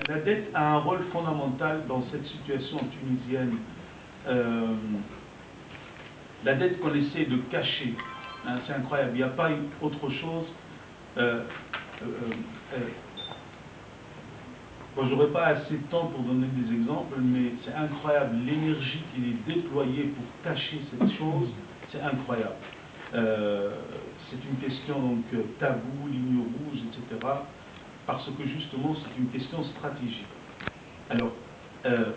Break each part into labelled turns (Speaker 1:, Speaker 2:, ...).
Speaker 1: La dette a un rôle fondamental dans cette situation tunisienne. La dette qu'on essaie de cacher, hein, c'est incroyable, il n'y a pas autre chose. Bon, je n'aurai pas assez de temps pour donner des exemples, mais c'est incroyable, l'énergie qui est déployée pour cacher cette chose, c'est incroyable. C'est une question donc tabou, ligne rouge, etc. Parce que justement c'est une question stratégique. Alors,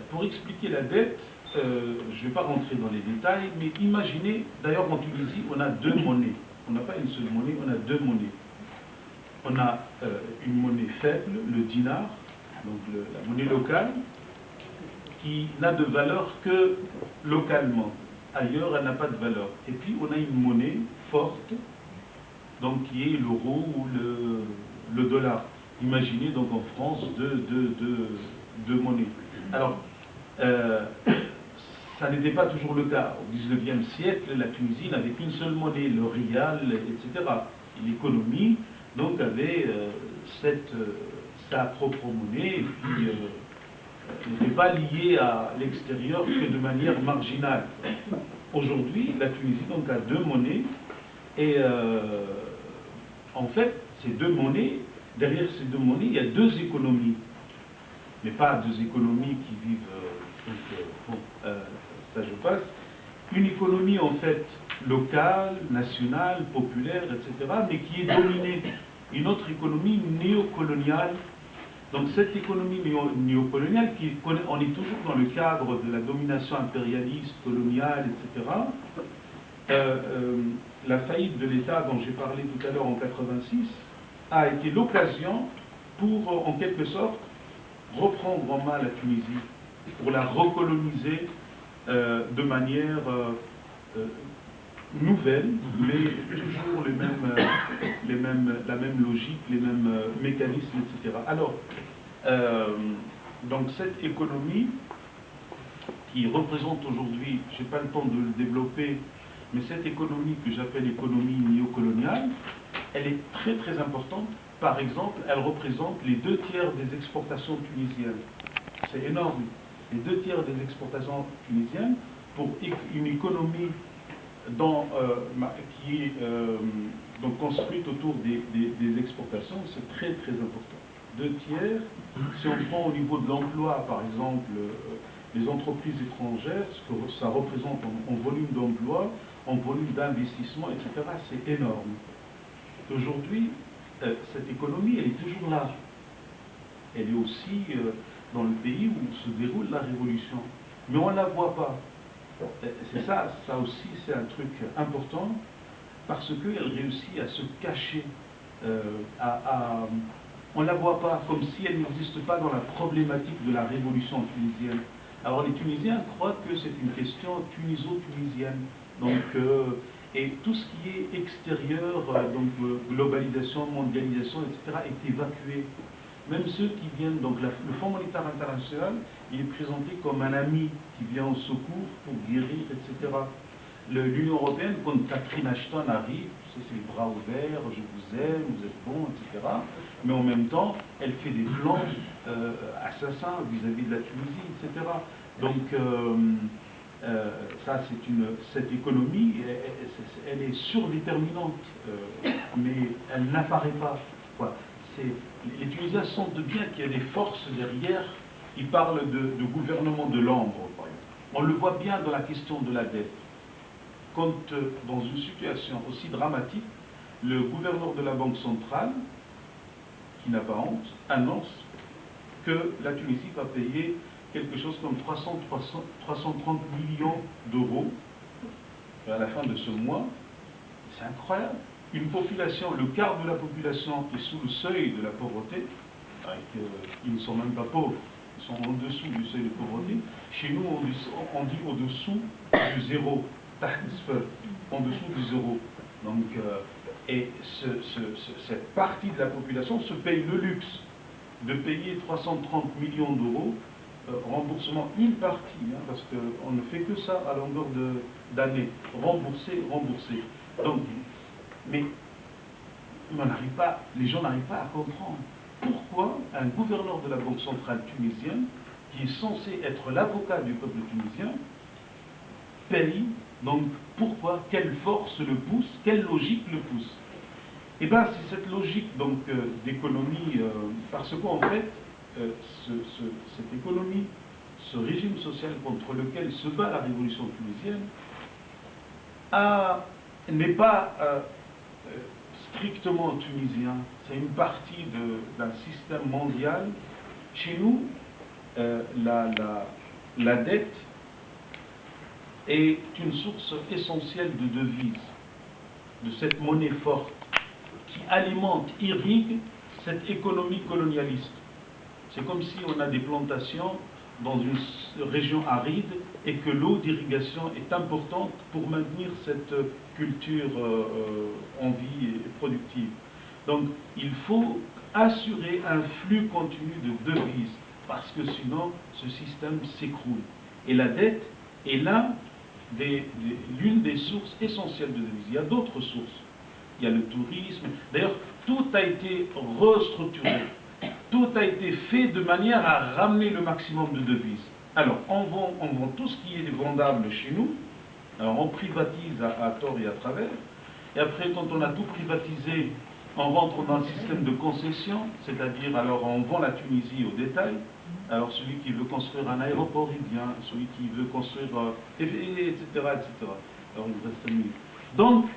Speaker 1: pour expliquer la dette, je ne vais pas rentrer dans les détails, mais imaginez, d'ailleurs en Tunisie, on a deux monnaies. On n'a pas une seule monnaie, on a deux monnaies. On a une monnaie faible, le dinar, donc la monnaie locale, qui n'a de valeur que localement. Ailleurs, elle n'a pas de valeur. Et puis, on a une monnaie forte, donc qui est l'euro ou le dollar. Imaginez donc en France deux monnaies. Alors, ça n'était pas toujours le cas. Au XIXe siècle, la Tunisie n'avait qu'une seule monnaie, le rial, etc. L'économie, donc, avait sa propre monnaie, et puis n'était pas liée à l'extérieur que de manière marginale. Aujourd'hui, la Tunisie donc a deux monnaies, et en fait, ces deux monnaies, derrière ces deux monnaies, il y a deux économies, mais pas deux économies qui vivent, ça je passe. Une économie en fait locale, nationale, populaire, etc., mais qui est dominée. Une autre économie néocoloniale. Donc cette économie néocoloniale, on est toujours dans le cadre de la domination impérialiste, coloniale, etc. La faillite de l'État dont j'ai parlé tout à l'heure en 86 a été l'occasion pour, en quelque sorte, reprendre en main la Tunisie, pour la recoloniser de manière nouvelle, mais toujours la même logique, les mêmes mécanismes, etc. Alors, donc cette économie qui représente aujourd'hui, je n'ai pas le temps de le développer, mais cette économie que j'appelle économie néocoloniale, elle est très très importante. Par exemple, elle représente les 2 tiers des exportations tunisiennes. C'est énorme. Les 2 tiers des exportations tunisiennes pour une économie qui est donc construite autour des exportations, c'est très très important. 2 tiers, si on prend au niveau de l'emploi, par exemple, les entreprises étrangères, ce que ça représente en volume d'emploi, en volume d'investissement, etc., c'est énorme. Aujourd'hui, cette économie, elle est toujours là. Elle est aussi dans le pays où se déroule la révolution. Mais on ne la voit pas. C'est ça aussi, c'est un truc important, parce qu'elle réussit à se cacher, on ne la voit pas, comme si elle n'existe pas dans la problématique de la révolution tunisienne. Alors les Tunisiens croient que c'est une question tuniso-tunisienne, donc, et tout ce qui est extérieur, donc globalisation, mondialisation, etc., est évacué. Même ceux qui viennent, donc le Fonds monétaire international, il est présenté comme un ami qui vient au secours pour guérir, etc. L'Union européenne, quand Catherine Ashton arrive, c'est les bras ouverts, je vous aime, vous êtes bon, etc. Mais en même temps, elle fait des plans assassins vis-à-vis de la Tunisie, etc. Donc, ça, cette économie, elle est surdéterminante, mais elle n'apparaît pas. Quoi. Les Tunisiens sentent bien qu'il y a des forces derrière. Ils parlent de gouvernement de l'ombre, par exemple. On le voit bien dans la question de la dette. Quand, dans une situation aussi dramatique, le gouverneur de la Banque centrale, qui n'a pas honte, annonce que la Tunisie va payer quelque chose comme 330 millions d'euros à la fin de ce mois. C'est incroyable. Une population, le quart de la population est sous le seuil de la pauvreté, ils ne sont même pas pauvres, ils sont en dessous du seuil de pauvreté. Chez nous, on dit au-dessous du zéro, en dessous du zéro. Donc, et cette partie de la population se paye le luxe de payer 330 millions d'euros, remboursement une partie, hein, parce qu'on ne fait que ça à longueur d'année, rembourser. Donc, mais on n'arrive pas, les gens n'arrivent pas à comprendre. pourquoi un gouverneur de la Banque centrale tunisienne, qui est censé être l'avocat du peuple tunisien, paye. Donc pourquoi, quelle force le pousse, quelle logique le pousse? Eh bien, c'est cette logique donc d'économie, parce qu'en fait, cette économie, ce régime social contre lequel se bat la révolution tunisienne, n'est pas strictement tunisien, c'est une partie d'un système mondial. Chez nous, la dette est une source essentielle de devises, de cette monnaie forte qui alimente, irrigue cette économie colonialiste. C'est comme si on a des plantations dans une région aride et que l'eau d'irrigation est importante pour maintenir cette culture en vie et productive. Donc il faut assurer un flux continu de devises parce que sinon ce système s'écroule. Et la dette est l'une des sources essentielles de devises. Il y a d'autres sources. Il y a le tourisme. D'ailleurs, tout a été restructuré. Tout a été fait de manière à ramener le maximum de devises. Alors, on vend tout ce qui est vendable chez nous. Alors, on privatise à tort et à travers. Et après, quand on a tout privatisé, on rentre dans un système de concession, c'est-à-dire, alors, on vend la Tunisie au détail. Alors, celui qui veut construire un aéroport, il vient. Celui qui veut construire, etc., etc. Alors, il reste 1 minute. Donc,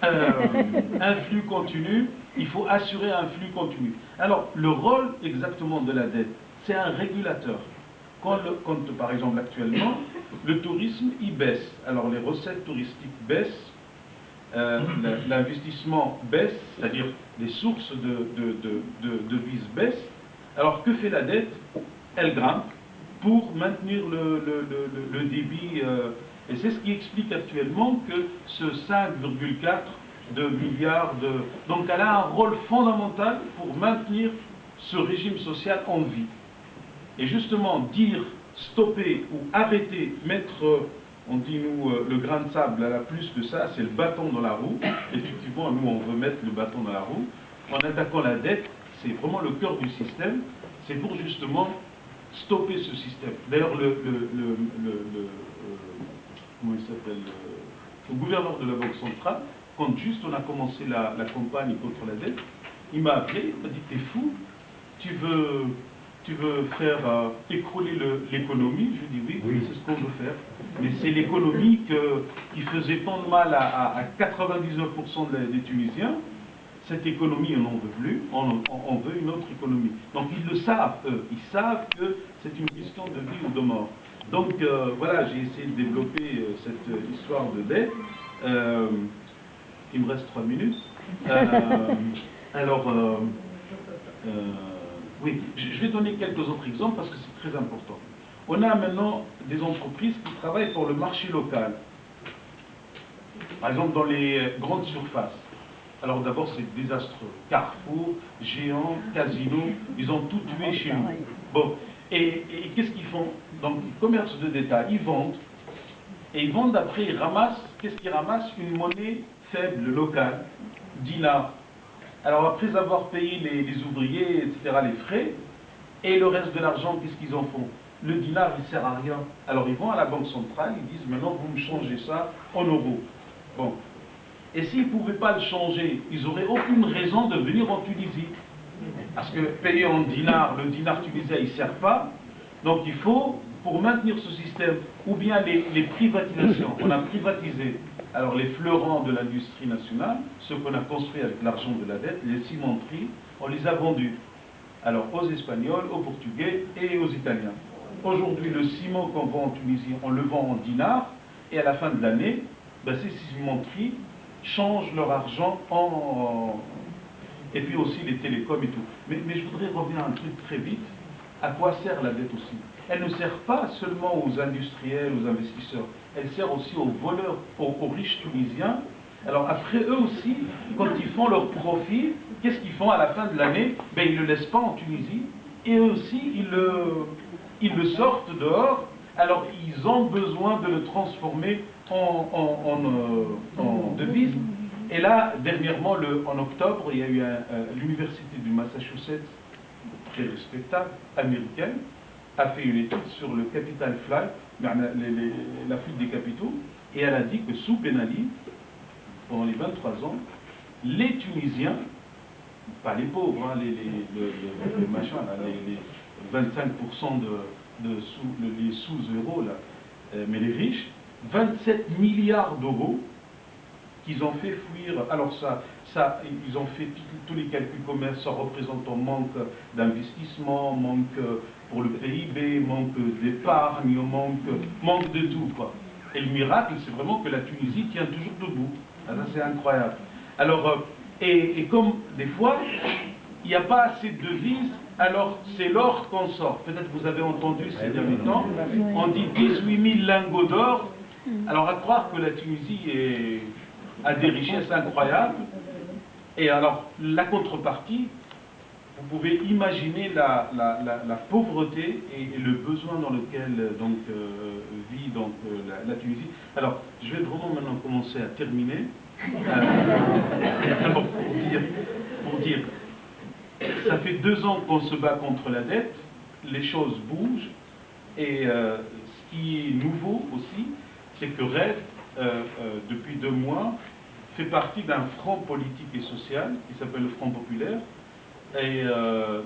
Speaker 1: un flux continu, il faut assurer un flux continu. Alors, le rôle exactement de la dette, c'est un régulateur. Quand, par exemple, actuellement, le tourisme, il baisse. Alors, les recettes touristiques baissent, l'investissement baisse, c'est-à-dire les sources de devises baissent. Alors, que fait la dette? Elle grimpe pour maintenir le débit. Et c'est ce qui explique actuellement que ce 5,4 milliards de... Donc elle a un rôle fondamental pour maintenir ce régime social en vie. Et justement, dire stopper ou arrêter, mettre, on dit nous, le grain de sable, elle a plus que ça, c'est le bâton dans la roue. Effectivement, nous, on veut mettre le bâton dans la roue. En attaquant la dette, c'est vraiment le cœur du système. C'est pour justement stopper ce système. D'ailleurs, comment il s'appelle, le gouverneur de la Banque centrale, quand juste on a commencé la campagne contre la dette, il m'a appelé, il m'a dit, t'es fou, tu veux faire écrouler l'économie? Je lui ai dit oui, c'est ce qu'on veut faire. Mais c'est l'économie qui faisait tant de mal à 99% des Tunisiens. Cette économie, on n'en veut plus, on veut une autre économie. Donc ils le savent, eux, ils savent que c'est une question de vie ou de mort. Donc voilà, j'ai essayé de développer cette histoire de dette. Il me reste 3 minutes. Oui, je vais donner quelques autres exemples parce que c'est très important. On a maintenant des entreprises qui travaillent pour le marché local. Par exemple, dans les grandes surfaces. Alors d'abord, c'est désastreux. Carrefour, Géant, Casino, ils ont tout tué chez nous. Bon, et qu'est-ce qu'ils font? Donc, commerce de détail, ils vendent. Et ils vendent après, ils ramassent, qu'est-ce qu'ils ramassent? Une monnaie faible, locale, dinar. Alors après avoir payé les ouvriers, etc., les frais, et le reste de l'argent, qu'est-ce qu'ils en font? Le dinar, il ne sert à rien. Alors ils vont à la banque centrale, ils disent maintenant vous me changez ça en euros. Bon. Et s'ils ne pouvaient pas le changer, ils n'auraient aucune raison de venir en Tunisie. Parce que payer en dinar, le dinar tunisien, il ne sert pas. Donc il faut, pour maintenir ce système, ou bien les privatisations, on a privatisé alors les fleurons de l'industrie nationale, ceux qu'on a construits avec l'argent de la dette, les cimenteries, on les a vendus. Alors aux Espagnols, aux Portugais et aux Italiens. Aujourd'hui, le ciment qu'on vend en Tunisie, on le vend en dinars, et à la fin de l'année, ben, ces cimenteries changent leur argent en... Et puis aussi les télécoms et tout. Mais je voudrais revenir à un truc très vite. À quoi sert la dette aussi? Elle ne sert pas seulement aux industriels, aux investisseurs. Elle sert aussi aux voleurs, aux riches tunisiens. Alors après, eux aussi, quand ils font leur profit, qu'est-ce qu'ils font à la fin de l'année? Ben, ils ne le laissent pas en Tunisie. Et eux aussi, ils le sortent dehors. Alors ils ont besoin de le transformer en devise. Et là, dernièrement, en octobre, il y a eu l'université du Massachusetts très respectable, américaine, a fait une étude sur le capital flight, la fuite des capitaux, et elle a dit que sous Ben Ali, pendant les 23 ans, les Tunisiens, pas les pauvres, hein, les machins, là, les 25% les sous-euros, là, mais les riches, 27 milliards d'euros qu'ils ont fait fuir. Alors ils ont fait tous les calculs communs, ça représente un manque d'investissement, manque pour le PIB, manque d'épargne, manque de tout, quoi. Et le miracle, c'est vraiment que la Tunisie tient toujours debout. Ah, ça, c'est incroyable. Alors, et comme des fois, il n'y a pas assez de devises, alors c'est l'or qu'on sort. Peut-être vous avez entendu ces derniers temps, on dit 18 000 lingots d'or. Alors à croire que la Tunisie a des richesses incroyables. Et alors, la contrepartie, vous pouvez imaginer la pauvreté et le besoin dans lequel vit la Tunisie. Alors, je vais vraiment maintenant commencer à terminer. Alors, pour dire, ça fait 2 ans qu'on se bat contre la dette, les choses bougent, et ce qui est nouveau aussi, c'est que RED, depuis 2 mois, fait partie d'un front politique et social qui s'appelle le Front Populaire, et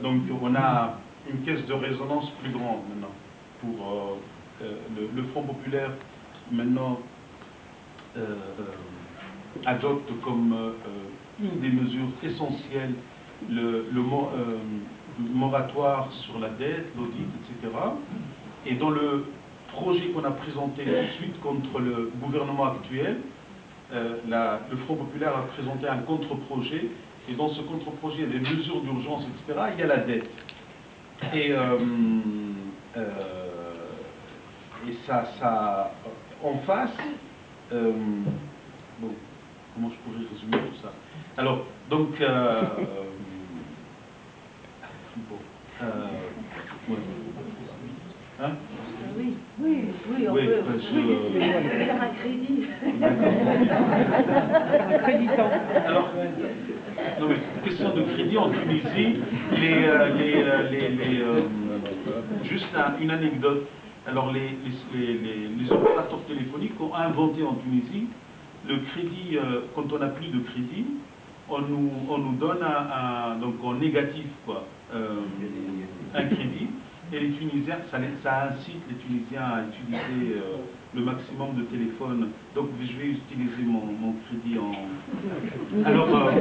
Speaker 1: donc on a une caisse de résonance plus grande maintenant pour le Front Populaire maintenant adopte comme une des mesures essentielles le moratoire sur la dette, l'audit, etc. Et dans le projet qu'on a présenté tout de suite contre le gouvernement actuel, le Front Populaire a présenté un contre-projet, et dans ce contre-projet, il y a des mesures d'urgence, etc. Il y a la dette. Et ça en face, bon, comment je pourrais résumer tout ça? Alors, donc, bon, ouais. Hein?
Speaker 2: Oui, on peut faire un crédit.
Speaker 3: Un créditant.
Speaker 1: Alors, non mais, question de crédit en Tunisie, juste une anecdote. Alors, les opérateurs téléphoniques ont inventé en Tunisie le crédit, quand on n'a plus de crédit, on nous donne donc en négatif, quoi, un crédit. Et les Tunisiens, ça incite les Tunisiens à utiliser le maximum de téléphones. Donc je vais utiliser mon crédit en... Alors,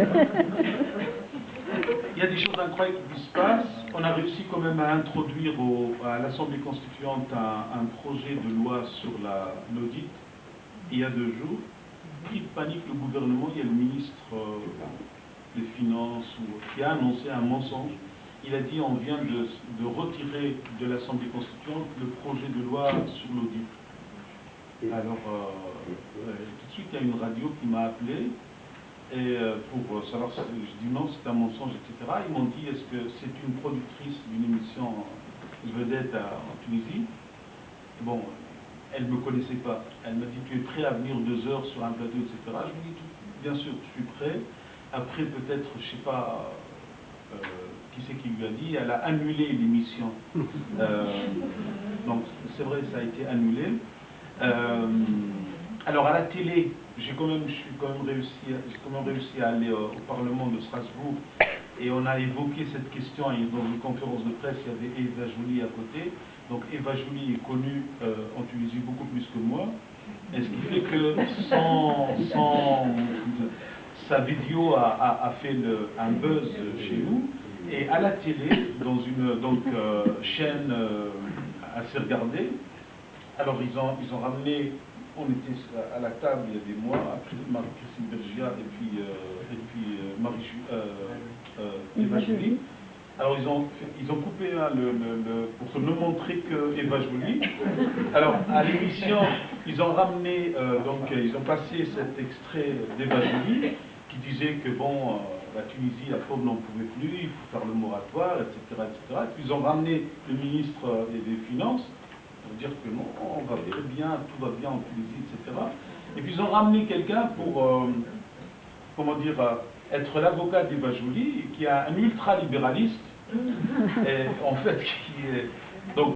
Speaker 1: il y a des choses incroyables qui se passent. On a réussi quand même à introduire à l'Assemblée constituante un projet de loi sur l'audit il y a 2 jours. Qui panique le gouvernement, il y a le ministre des Finances qui a annoncé un mensonge. Il a dit on vient de retirer de l'Assemblée constituante le projet de loi sur l'audit. Alors, tout de suite, il y a une radio qui m'a appelé et pour savoir si je dis non, c'est un mensonge, etc. Ils m'ont dit est-ce que c'est une productrice d'une émission vedette en Tunisie? Bon, elle ne me connaissait pas. Elle m'a dit tu es prêt à venir 2 heures sur un plateau, etc. Je lui ai dit bien sûr, je suis prêt. Après, peut-être, je ne sais pas. Qui c'est qui lui a dit, elle a annulé l'émission. Donc c'est vrai, ça a été annulé. Alors à la télé, j'ai quand même réussi à aller au Parlement de Strasbourg, et on a évoqué cette question, et dans une conférence de presse, il y avait Eva Joly à côté. Donc Eva Joly est connue en Tunisie beaucoup plus que moi, et ce qui fait que sa vidéo a fait un buzz chez nous. Et à la télé, dans une chaîne assez regardée, alors ils ont ramené, on était à la table il y a des mois, Marie-Christine Bergia et puis Eva Joly. Alors ils ont coupé pour ne montrer que Eva Joly. Alors à l'émission, ils ont ramené, ils ont passé cet extrait d'Eva Joly qui disait que bon, la Tunisie, la pauvre n'en pouvait plus, il faut faire le moratoire, etc., etc. Et puis ils ont ramené le ministre des Finances pour dire que non, on va très bien, tout va bien en Tunisie, etc. Et puis ils ont ramené quelqu'un pour, comment dire, être l'avocat d'Eva Joly, qui est un ultra-libéraliste, Et, en fait, donc